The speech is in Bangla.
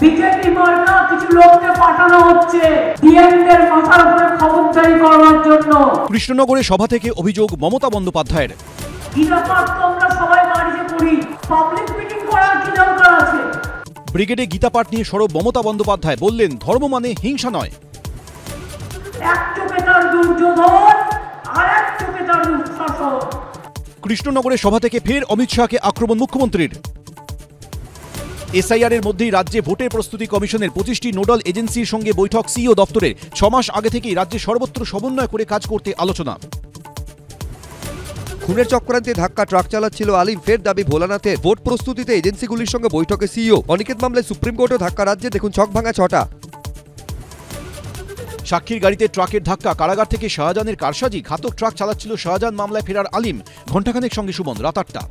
বিজেপি মার্কা কিছু লোককে পাঠানো হচ্ছে ডিএমদের মাথার উপরে খবরদারি করার জন্য। কৃষ্ণনগরে সভা থেকে অভিযোগ মমতা বন্দ্যোপাধ্যায়ের। গীতাপাঠ তো আমরা সবাই বাড়িতে করি, পাবলিক মিটিং করার কি দরকার আছে? ব্রিগেডে গীতাপাঠ নিয়ে সরব মমতা বন্দ্যোপাধ্যায়, বললেন ধর্ম মানে হিংসা নয়। এক চোখে তার দুর্যোধন আর এক চোখে তার দুঃশাসন। কৃষ্ণনগরে সভা থেকে ফের অমিত শাহকে আক্রমণ মুখ্যমন্ত্রীর। এসআইআর এর মধ্যেই রাজ্যে ভোটের প্রস্তুতি কমিশনের 25টি নোডাল এজেন্সির সঙ্গে বৈঠক সিইও দপ্তরের। 6 মাস আগে থেকেই রাজ্যে সর্বত্র সমন্বয় করে কাজ করতে আলোচনা। খুনের চক্রান্তে ধাক্কা ট্রাক চালাচ্ছিল আলিম, ফের দাবি ভোলানাথের। ভোট প্রস্তুতিতে এজেন্সিগুলির সঙ্গে বৈঠকে সিইও। অনিকেত মামলায় সুপ্রিম কোর্টও ধাক্কা রাজ্যে, দেখুন ছক ভাঙা 6টা। সাক্ষীর গাড়িতে ট্রাকের ধাক্কা, কারাগার থেকে শাহজাহানের কারসাজি। ঘাতক ট্রাক চালাচ্ছিল শাহজাহান, মামলায় ফেরার আলিম। ঘণ্টাখানেক সঙ্গে সুমন, রাত 8টা।